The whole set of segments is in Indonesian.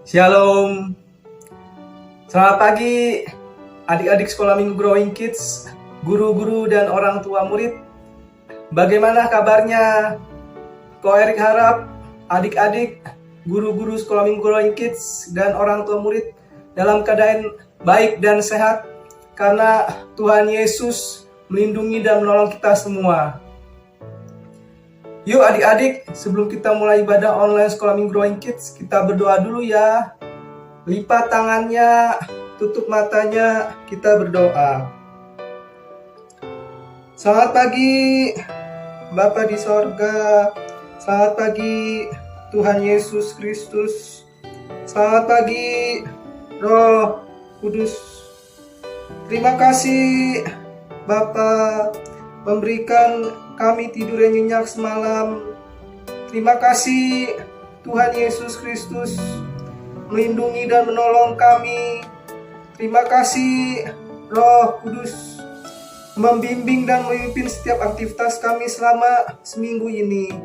Shalom. Selamat pagi adik-adik sekolah minggu Growing Kids, guru-guru dan orang tua murid. Bagaimana kabarnya? Ko Erik harap adik-adik, guru-guru sekolah minggu Growing Kids dan orang tua murid dalam keadaan baik dan sehat karena Tuhan Yesus melindungi dan menolong kita semua. Yuk adik-adik, sebelum kita mulai ibadah online sekolah minggu Growing Kids, kita berdoa dulu ya. Lipat tangannya, tutup matanya, kita berdoa. Selamat pagi Bapa di sorga. Selamat pagi Tuhan Yesus Kristus. Selamat pagi Roh Kudus. Terima kasih Bapa memberikan kami tidur yang nyenyak semalam. Terima kasih Tuhan Yesus Kristus melindungi dan menolong kami. Terima kasih Roh Kudus membimbing dan memimpin setiap aktivitas kami selama seminggu ini.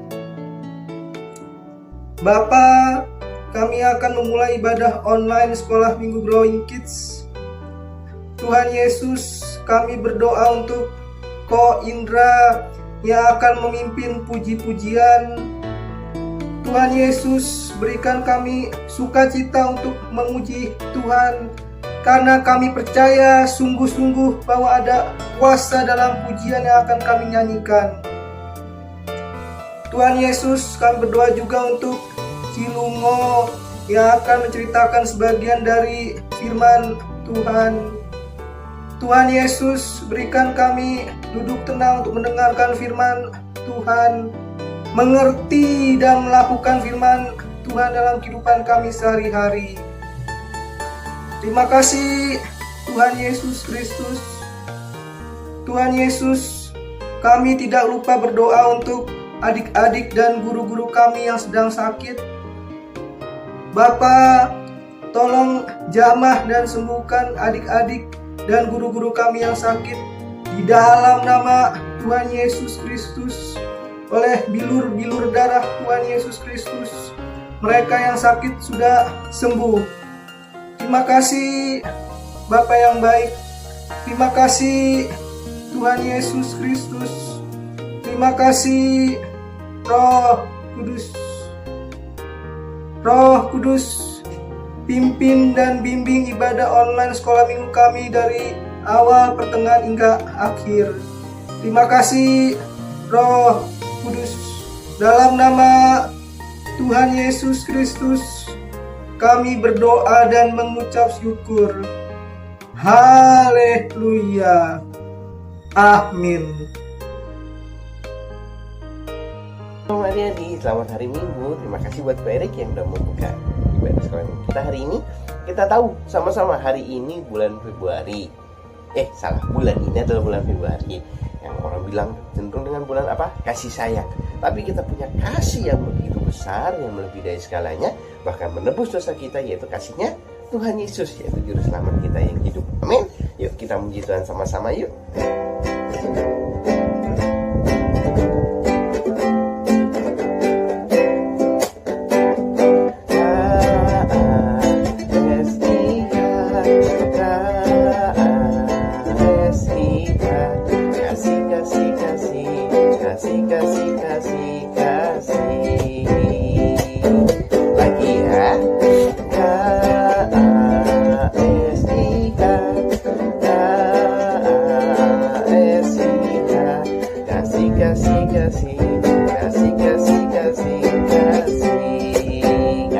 Bapa, kami akan memulai ibadah online sekolah minggu Growing Kids. Tuhan Yesus, kami berdoa untuk Ko Indra yang akan memimpin puji-pujian. Tuhan Yesus, berikan kami sukacita untuk memuji Tuhan, karena kami percaya sungguh-sungguh bahwa ada kuasa dalam pujian yang akan kami nyanyikan. Tuhan Yesus, kami berdoa juga untuk Cilungo yang akan menceritakan sebagian dari firman Tuhan. Tuhan Yesus, berikan kami duduk tenang untuk mendengarkan firman Tuhan, mengerti dan melakukan firman Tuhan dalam kehidupan kami sehari-hari. Terima kasih Tuhan Yesus Kristus. Tuhan Yesus, kami tidak lupa berdoa untuk adik-adik dan guru-guru kami yang sedang sakit. Bapa, tolong jamah dan sembuhkan adik-adik dan guru-guru kami yang sakit di dalam nama Tuhan Yesus Kristus. Oleh bilur-bilur darah Tuhan Yesus Kristus, mereka yang sakit sudah sembuh. Terima kasih Bapa yang baik. Terima kasih Tuhan Yesus Kristus. Terima kasih Roh Kudus. Roh Kudus, pimpin dan bimbing ibadah online sekolah minggu kami dari awal, pertengahan hingga akhir. Terima kasih Roh Kudus. Dalam nama Tuhan Yesus Kristus, kami berdoa dan mengucap syukur. Haleluya. Amin. Selamat adik-adik, selamat hari Minggu. Terima kasih buat Pak Erik yang udah membuka ibadah sekolah minggu kita hari ini. Kita tahu sama-sama hari ini bulan Februari. Bulan ini adalah bulan Februari. Yang orang bilang cenderung dengan bulan apa? Kasih sayang. Tapi kita punya kasih yang begitu besar, yang melebihi dari segalanya, bahkan menebus dosa kita, yaitu kasihnya Tuhan Yesus, yaitu juru selamat kita yang hidup. Amin. Yuk kita muji Tuhan sama-sama yuk.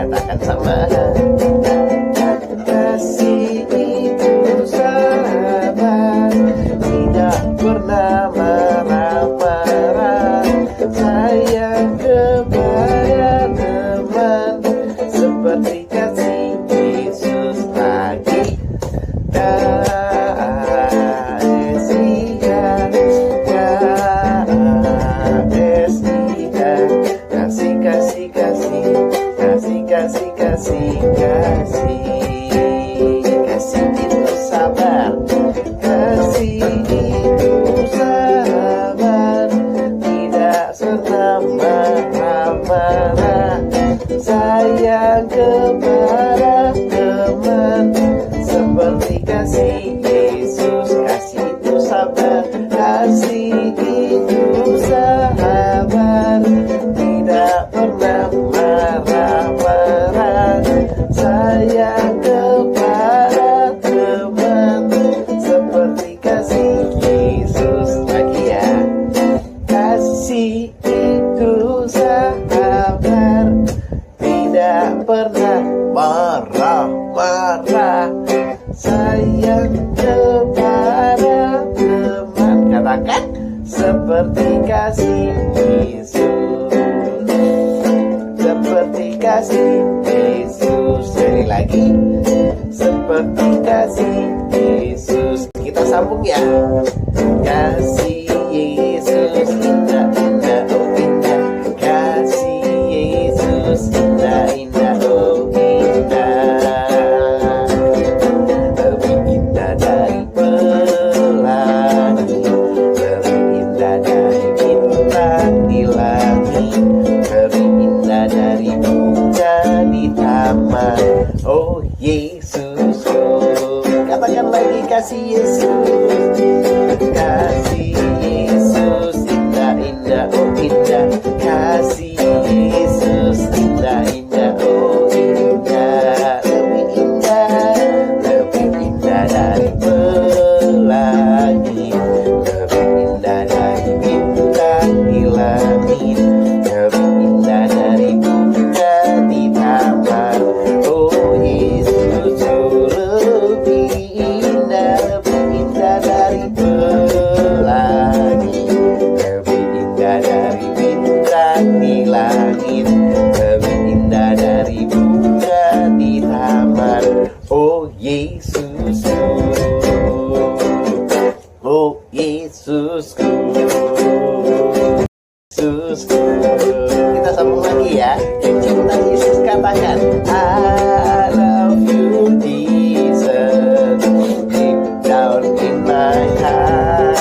Katakan sama. Kasih itu sahabat, tidak pernah marah-marah. Sayang kepada teman, seperti kasih Yesus lagi. Kasih itu sabar, kasih itu sabar, tidak serta marah-marah. Sayang kepada seperti kasih Yesus. Kasih itu sabar, kasih itu sabar, tidak pernah marah-marah. Sayang kepada teman seperti kasih Yesus. Lagi ya, kasih itu sabar, tidak pernah marah-marah. Sayang kepada teman, katakan seperti kasih Yesus. Seperti kasih Yesus. Sekali lagi, seperti kasih Yesus. Kita sambung ya. Kasih Yesus indah, indah, oh indah. Kasih Yesus indah, indah, oh indah. Lebih indah dari pelangi, lebih indah dari bintang di langit, lebih indah dari bunga di taman. Oh Yesus, oh. Katakan lagi, kasih Yesus. Kasih Yesus indah, indah, oh indah. Kasih Yesus indah, indah, oh indah. Lebih indah, lebih indah dari pelangi, lebih indah dari bintang di langit, lebih indah dari bunga di taman. Oh Yesus, oh lebih indah dari pelangi, lebih indah dari bintang di langit, lebih indah dari bunga di taman. Oh Yesus, oh Yesusku, Yesusku. Kita sambung lagi ya. Yang cinta Yesus katakan, I love you Jesus, deep down in my heart.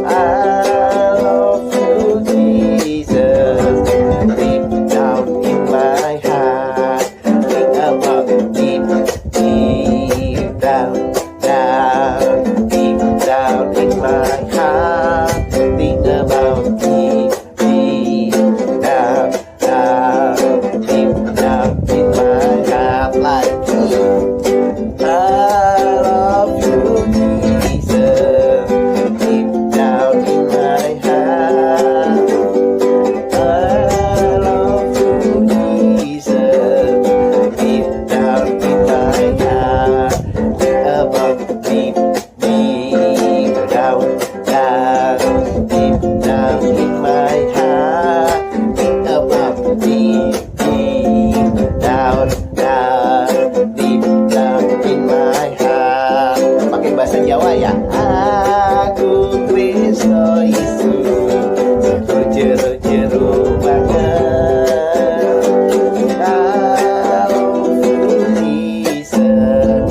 I love you Jesus, deep down in my heart. Think about deep, deep down, down, deep down in my heart. Think about deep, deep down, down, deep down in my heart. Like I love you Jesus, deep down in my heart. I love you Jesus, deep down in my heart. Think about deep, deep down, down, deep down in my heart. Think about deep, deep down, down, deep down in my heart. Pakai bahasa Jawa ya. Aku Kristo Yesus, jeru-jeru banget. Kalau Jesus,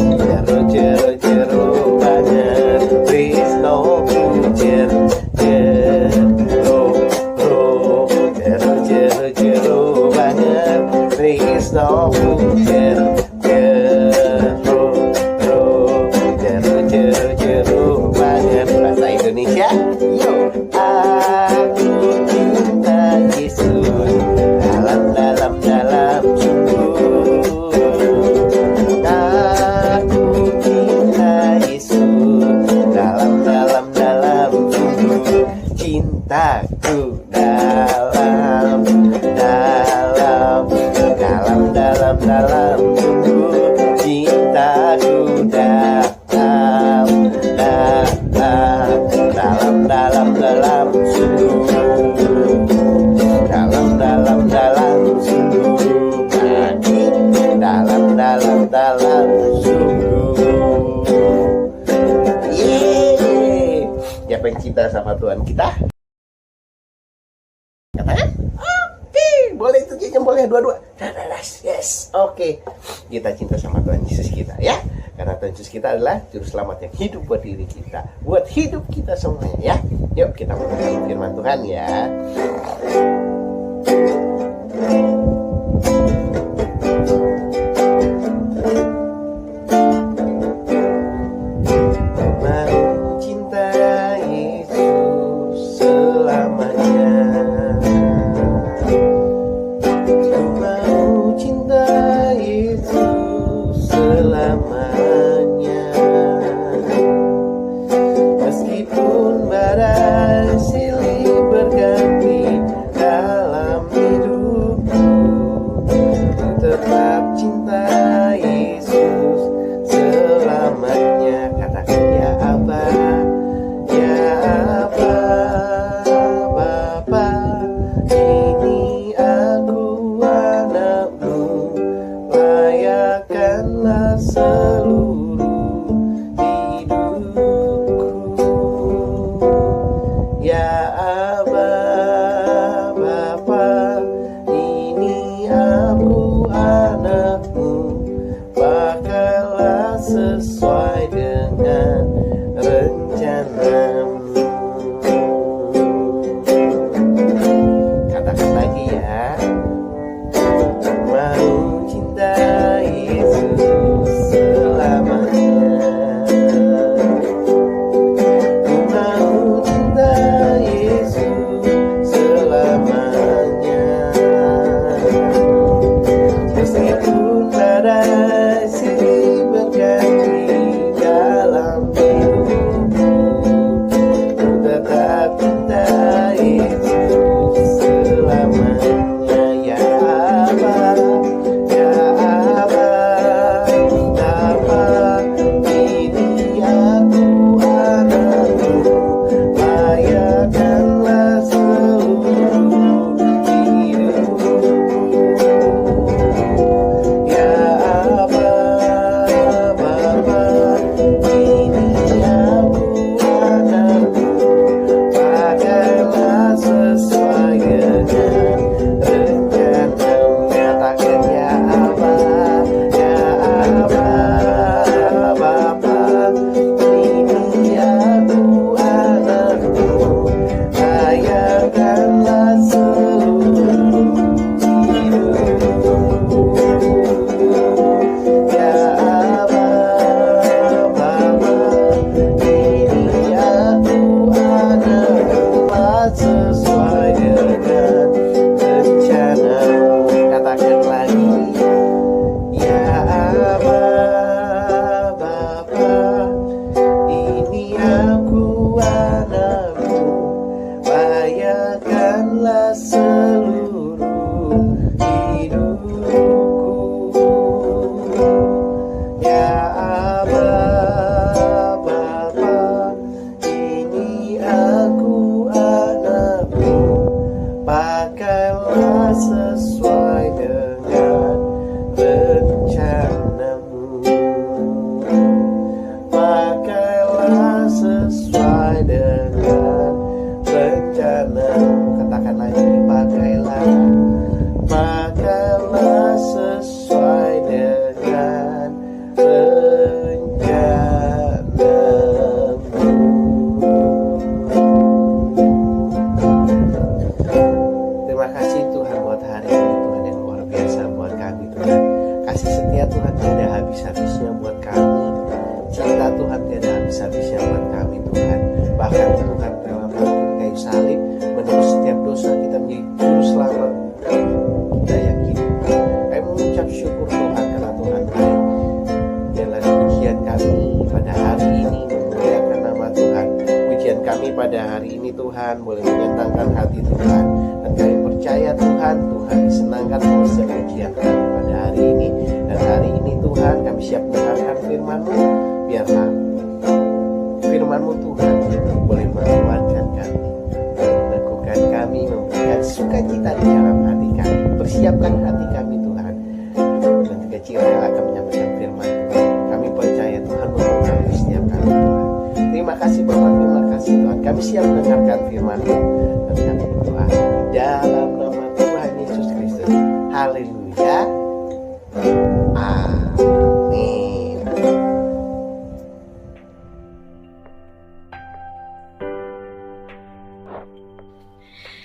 jeru-jeru banget. Kristo jeru, jeru banget. Kristo jeru banget. Bahasa Indonesia, yo. Aku cinta Yesus dalam sungguh. Aku cinta Yesus dalam sungguh. Cintaku dalam sungguh. Cintaku dalam sungguh. Dalam sungguh. Dalam sungguh. Yeay. Siapa yang cinta sama Tuhan kita? Katakan? Oke, boleh itu boleh dua-dua. Yes, oke. Kita cinta sama Tuhan Yesus kita ya. Karena Tuhan Yesus kita adalah juru selamat yang hidup buat diri kita, buat hidup kita semuanya ya. Yuk kita mendengarkan firman Tuhan ya. sesuai dengan rencanamu. Katakan lagi ya. Mau cintai Yesus selamanya. Mau cintai Yesus selamanya. Meskipun badai silih berganti dalam hidupku, ku tetap cintai Yesus selamanya. Ya Aba, ya Aba, Aba, ini aku anakmu, layakkanlah seluruh hidupku. Ya Aba, Bapa, ini aku anakmu, pakailah sesuai dengan rencanamu. Katakan ya Aba, Bapa, ini aku anakmu, layakkanlah seluruh hidupku. Ya Aba, Bapa, ini aku anakmu, sesuai dengan rencanamu. Katakan lagi. Ya Aba, Bapa, ini aku anakmu, layakkanlah seluruh hidupku. Ya Aba, Bapa, ini aku anakmu, pakailah sesuai dengan rencanamu. Pakailah sesuai dengan rencanamu. Katakan lagi, pakailah. Pakailah sesuai dengan rencanamu. Terima kasih Tuhan buat hari ini, Tuhan yang luar biasa buat kami, Tuhan. Kasih setia Tuhan tidak habis-habisnya buat kami. Cinta Tuhan tidak habis-habisnya buat kami, Tuhan. Bahkan Tuhan rela mati di kayu salib menebus setiap dosa kita menjadi juru selamat kita yang hidup. Kami mengucap syukur Tuhan karena Tuhan baik. Biarlah pujian kami pada hari ini memuliakan nama Tuhan. Pujian kami pada hari ini Tuhan boleh menyenangkan hati Tuhan. Dan kami percaya Tuhan, Tuhan disenangkan oleh setiap pujian kami pada hari ini. Dan hari ini Tuhan kami siap mendengarkan firman-Mu. Biarlah firman-Mu Tuhan boleh menguatkan kami, meneguhkan kami, memberikan sukacita di dalam hati kami. Persiapkan hati kami Tuhan, dan juga jika rela akan menyampaikan firman Tuhan. Kami percaya Tuhan memberkati setiap kami Tuhan. Terima kasih Bapak, terima kasih Tuhan. Kami siap mendengarkan firman-Mu dan kami berdoa di dalam nama Tuhan Yesus Kristus. Haleluya. Amin.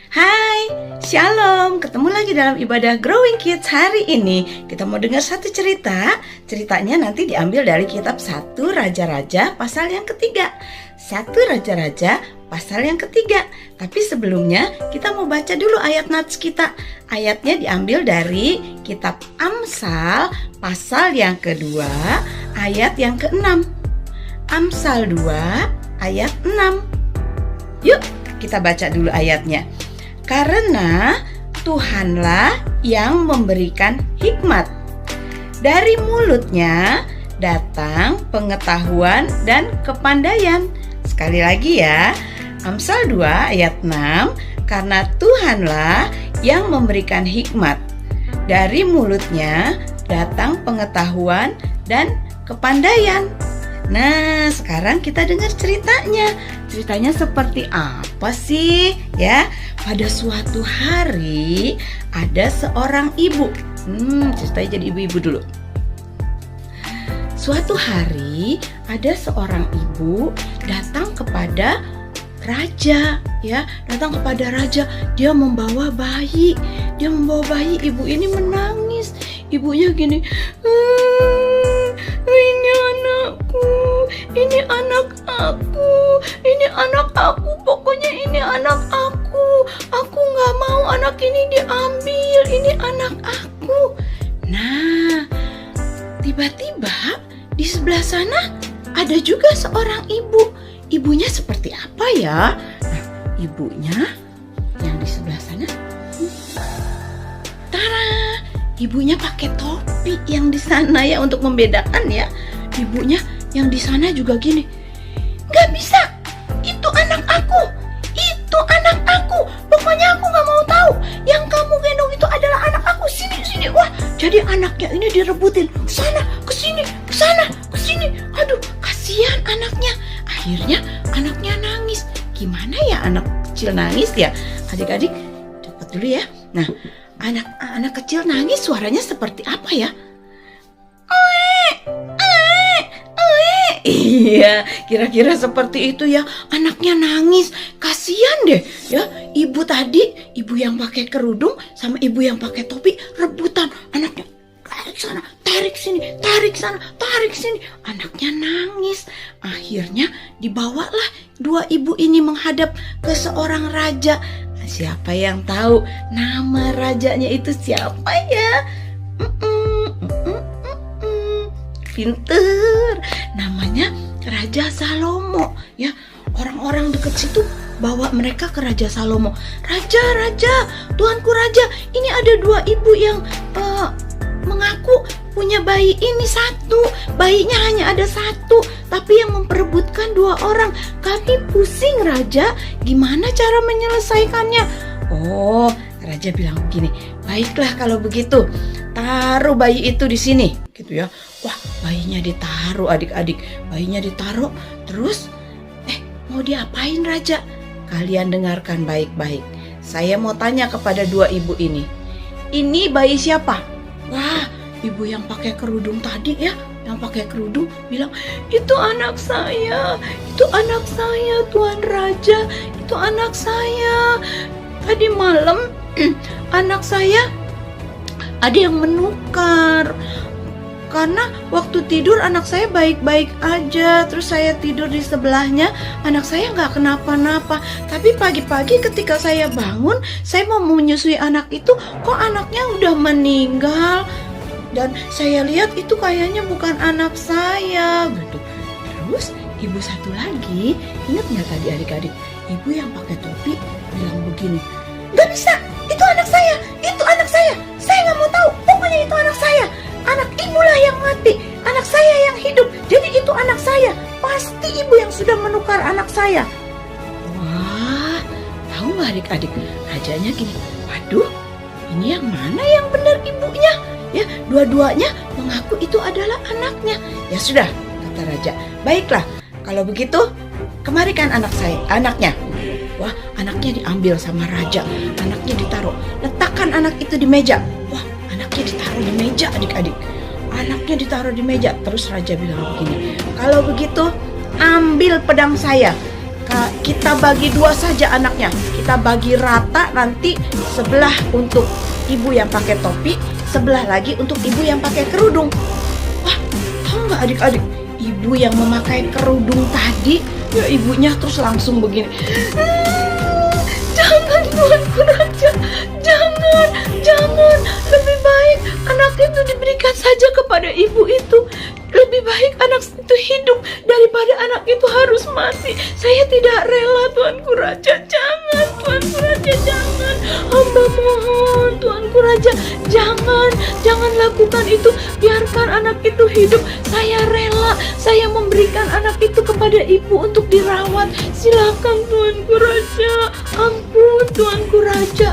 Hai, Shalom. Ketemu lagi dalam ibadah Growing Kids hari ini. Kita mau dengar satu cerita. Ceritanya nanti diambil dari kitab 1 Raja-Raja pasal yang ketiga. 1 Raja-Raja pasal yang ketiga. Tapi sebelumnya kita mau baca dulu ayat nats kita. Ayatnya diambil dari kitab Amsal pasal yang kedua, ayat yang ke-6. Amsal 2 ayat 6. Yuk kita baca dulu ayatnya. Karena Tuhanlah yang memberikan hikmat. Dari mulutnya datang pengetahuan dan kepandaian. Sekali lagi ya, Amsal 2 ayat 6. Karena Tuhanlah yang memberikan hikmat. Dari mulutnya datang pengetahuan dan kepandaian. Nah, sekarang kita dengar ceritanya. Ceritanya seperti apa sih? Ya, pada suatu hari ada seorang ibu. Ceritanya jadi ibu-ibu dulu. suatu hari ada seorang ibu datang kepada raja, ya, datang kepada raja. Dia membawa bayi. Ibu ini menangis. Ibunya gini, ini anakku, ini anak aku, pokoknya ini anak aku nggak mau anak ini diambil, ini anak aku. Nah, tiba-tiba di sebelah sana ada juga seorang ibu. Ibunya seperti apa ya? Nah, ibunya yang di sebelah sana, tara, ibunya pakai topi yang di sana ya, untuk membedakan ya. Ibunya yang di sana juga gini, nggak bisa, itu anak aku, pokoknya aku nggak mau tahu. Yang kamu gendong itu adalah anak aku, sini. Wah, jadi anaknya ini direbutin, sana, kesini. Aduh, kasihan anaknya. Akhirnya anaknya nangis. Gimana ya anak kecil nangis ya? Adik-adik, cepat dulu ya. Nah, anak kecil nangis suaranya seperti apa ya? Iya, kira-kira seperti itu ya. Anaknya nangis, kasihan deh ya. Ibu tadi, ibu yang pakai kerudung sama ibu yang pakai topi rebutan. Anaknya tarik sana, tarik sana, tarik sini. Anaknya nangis. Akhirnya dibawalah dua ibu ini menghadap ke seorang raja. Siapa yang tahu nama rajanya itu siapa ya? Pinter, namanya Raja Salomo ya. Orang-orang dekat situ bawa mereka ke Raja Salomo. Raja, tuanku raja, ini ada dua ibu yang mengaku punya bayi ini satu. Bayinya hanya ada satu, tapi yang memperebutkan dua orang. Kami pusing raja, gimana cara menyelesaikannya? Oh, raja bilang begini, baiklah kalau begitu, taruh bayi itu di sini, gitu ya. Wah, bayinya ditaruh adik-adik, bayinya ditaruh. Terus, mau diapain raja? Kalian dengarkan baik-baik. Saya mau tanya kepada dua ibu ini bayi siapa? Wah, ibu yang pakai kerudung tadi ya, yang pakai kerudung bilang, itu anak saya Tuan Raja, itu anak saya. Tadi malam anak saya ada yang menukar. Karena waktu tidur anak saya baik-baik aja. Terus saya tidur di sebelahnya, anak saya nggak kenapa-napa. Tapi pagi-pagi ketika saya bangun, saya mau menyusui anak itu, kok anaknya udah meninggal. Dan saya lihat itu kayaknya bukan anak saya gitu. Terus ibu satu lagi, ingat nggak tadi adik-adik, ibu yang pakai topi bilang begini, nggak bisa, itu anak saya, saya nggak mau tahu, pokoknya itu anak saya. Anak ibulah yang mati, anak saya yang hidup. Jadi itu anak saya. Pasti ibu yang sudah menukar anak saya. Wah, tahu nggak adik-adik? Rajanya gini, waduh, ini yang mana yang benar ibunya? Ya, dua-duanya mengaku itu adalah anaknya. Ya sudah, kata raja. Baiklah, kalau begitu, kemarikan anaknya. Wah, anaknya diambil sama raja. Anaknya ditaruh. Letakkan anak itu di meja. Wah, anaknya ditaruh di meja adik-adik. Anaknya ditaruh di meja. Terus raja bilang begini, kalau begitu ambil pedang saya. Kita bagi dua saja anaknya. Kita bagi rata, nanti sebelah untuk ibu yang pakai topi, sebelah lagi untuk ibu yang pakai kerudung. Wah, tahu nggak adik-adik? Ibu yang memakai kerudung tadi, ya ibunya terus langsung begini. Jangan tuanku raja, jangan. Lebih baik anak itu diberikan saja kepada ibu itu. Lebih baik anak itu hidup daripada anak itu harus mati. Saya tidak rela tuanku raja, jangan tuanku raja, jangan. Hamba mohon tuanku raja, jangan lakukan itu. Biarkan anak itu hidup. Saya rela, saya memberikan anak itu kepada ibu untuk dirawat. Silakan tuanku raja, ampun tuanku raja.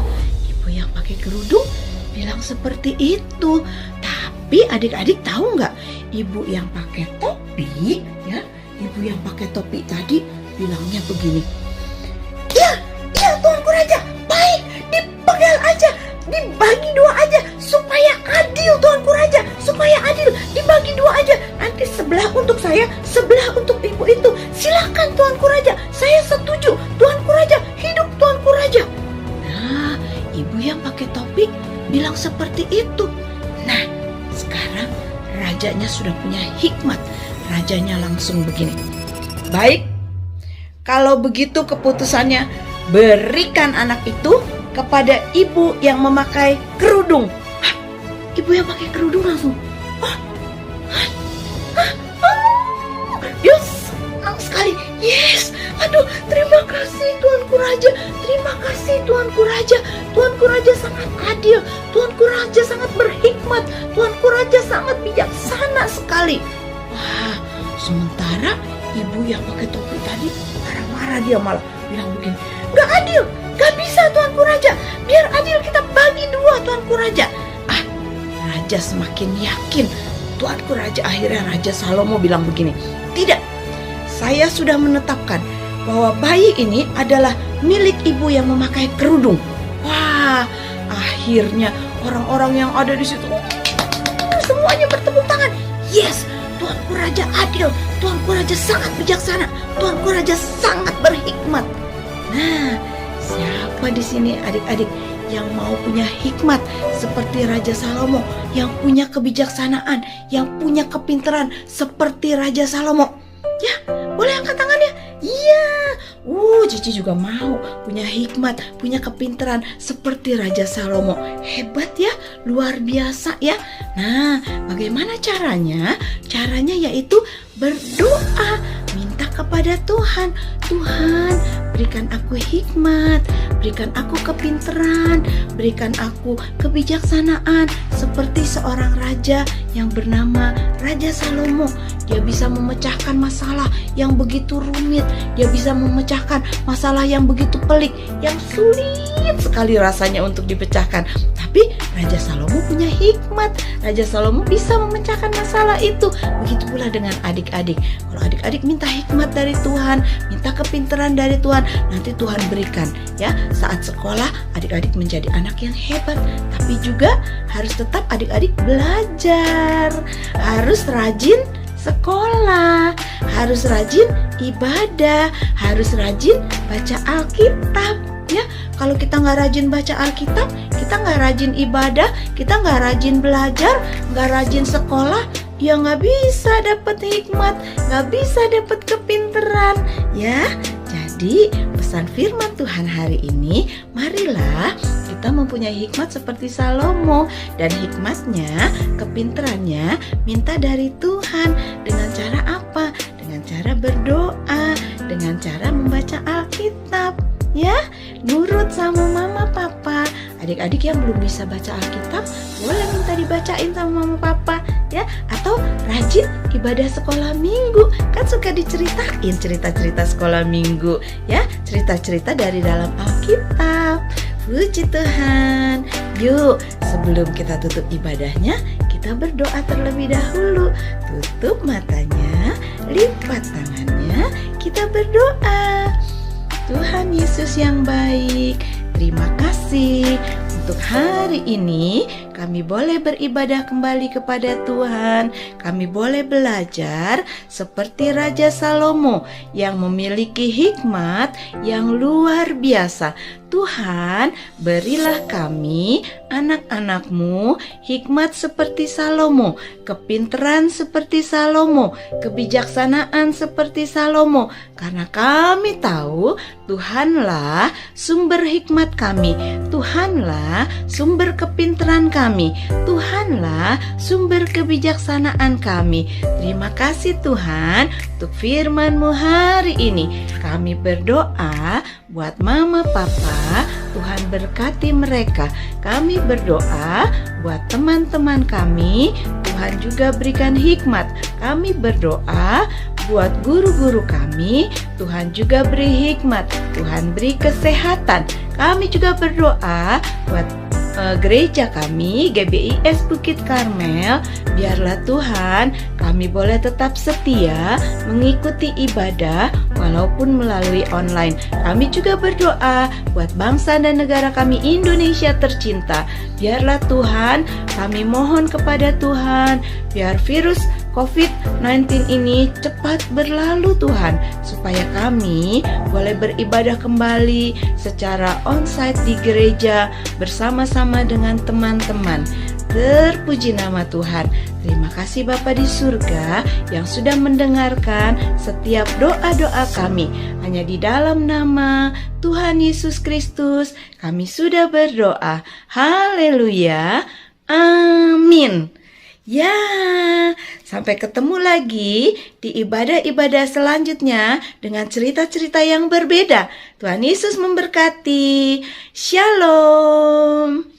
Ibu yang pakai kerudung bilang seperti itu. Tapi adik-adik tahu nggak? Ibu yang pakai topi, ya, ibu yang pakai topi tadi bilangnya begini. Iya tuanku raja, baik, dipegal aja, dibagi dua aja, supaya adil tuanku raja, supaya adil, dibagi dua aja. Nanti Jadi sebelah untuk saya, sebelah untuk ibu itu. Silakan Tuanku Raja, saya setuju. Tuanku Raja, hidup Tuanku Raja. Nah, ibu yang pakai topi bilang seperti itu. Nah, sekarang rajanya sudah punya hikmat. Rajanya langsung begini. Baik, kalau begitu keputusannya, berikan anak itu kepada ibu yang memakai kerudung. Hah, ibu yang pakai kerudung langsung. Yes, senang sekali. Yes, aduh, terima kasih Tuanku Raja. Terima kasih Tuanku Raja. Tuanku Raja sangat adil. Tuanku Raja sangat berhikmat. Tuanku Raja sangat bijaksana sekali. Wah, sementara ibu yang pakai topi tadi marah-marah, dia malah bilang begini, gak adil, gak bisa Tuanku Raja, biar adil kita bagi dua Tuanku Raja. Raja semakin yakin. Tuanku Raja, akhirnya Raja Salomo bilang begini, tidak, saya sudah menetapkan bahwa bayi ini adalah milik ibu yang memakai kerudung. Wah, akhirnya orang-orang yang ada di situ semuanya bertepuk tangan. Yes, Tuanku Raja adil, Tuanku Raja sangat bijaksana, Tuanku Raja sangat berhikmat. Nah, siapa di sini adik-adik yang mau punya hikmat seperti Raja Salomo, yang punya kebijaksanaan, yang punya kepintaran seperti Raja Salomo? Ya, boleh angkat tangannya. Iya, Cici juga mau punya hikmat, punya kepintaran seperti Raja Salomo. Hebat ya, luar biasa ya. Nah, bagaimana caranya? Caranya yaitu berdoa, minta kepada Tuhan. Tuhan, berikan aku hikmat, berikan aku kepintaran, berikan aku kebijaksanaan seperti seorang raja yang bernama Raja Salomo. Dia bisa memecahkan masalah yang begitu rumit, dia bisa memecahkan masalah yang begitu pelik, yang sulit sekali rasanya untuk dipecahkan. Tapi Raja Salomo punya hikmat. Raja Salomo bisa memecahkan masalah itu. Begitu pula dengan adik-adik. Kalau adik-adik minta hikmat dari Tuhan, minta kepintaran dari Tuhan, nanti Tuhan berikan ya. Saat sekolah adik-adik menjadi anak yang hebat. Tapi juga harus tetap adik-adik belajar, harus rajin sekolah, harus rajin ibadah, harus rajin baca Alkitab ya. Kalau kita nggak rajin baca Alkitab, kita nggak rajin ibadah, kita nggak rajin belajar, nggak rajin sekolah, ya nggak bisa dapat hikmat, nggak bisa dapat kepintaran ya. Jadi pesan firman Tuhan hari ini, marilah kita mempunyai hikmat seperti Salomo. Dan hikmatnya, kepintarannya minta dari Tuhan. Dengan cara apa? Dengan cara berdoa, dengan cara membaca Alkitab ya. Nurut sama mama papa. Adik-adik yang belum bisa baca Alkitab, boleh minta dibacain sama mama papa ya. Atau rajin ibadah sekolah minggu. Kan suka diceritain cerita-cerita sekolah minggu ya, cerita-cerita dari dalam Alkitab. Puji Tuhan. Yuk, sebelum kita tutup ibadahnya, kita berdoa terlebih dahulu. Tutup matanya, lipat tangannya, kita berdoa. Tuhan Yesus yang baik, terima kasih untuk hari ini kami boleh beribadah kembali kepada Tuhan. Kami boleh belajar seperti Raja Salomo yang memiliki hikmat yang luar biasa. Tuhan, berilah kami, anak-anak-Mu, hikmat seperti Salomo, kepintaran seperti Salomo, kebijaksanaan seperti Salomo. Karena kami tahu Tuhanlah sumber hikmat kami, Tuhanlah sumber kepintaran kami, Tuhanlah sumber kebijaksanaan kami. Terima kasih Tuhan untuk firman-Mu hari ini. Kami berdoa buat mama papa, Tuhan berkati mereka. Kami berdoa buat teman-teman kami, Tuhan juga berikan hikmat. Kami berdoa buat guru-guru kami, Tuhan juga beri hikmat, Tuhan beri kesehatan. Kami juga berdoa buat gereja kami, GBIS Bukit Karmel. Biarlah Tuhan kami boleh tetap setia mengikuti ibadah walaupun melalui online. Kami juga berdoa buat bangsa dan negara kami Indonesia tercinta. Biarlah Tuhan, kami mohon kepada Tuhan, biar virus COVID-19 ini cepat berlalu Tuhan, supaya kami boleh beribadah kembali secara onsite di gereja bersama-sama dengan teman-teman. Terpuji nama Tuhan. Terima kasih Bapa di surga yang sudah mendengarkan setiap doa-doa kami. Hanya di dalam nama Tuhan Yesus Kristus kami sudah berdoa. Haleluya. Amin. Ya, sampai ketemu lagi di ibadah-ibadah selanjutnya dengan cerita-cerita yang berbeda. Tuhan Yesus memberkati. Shalom.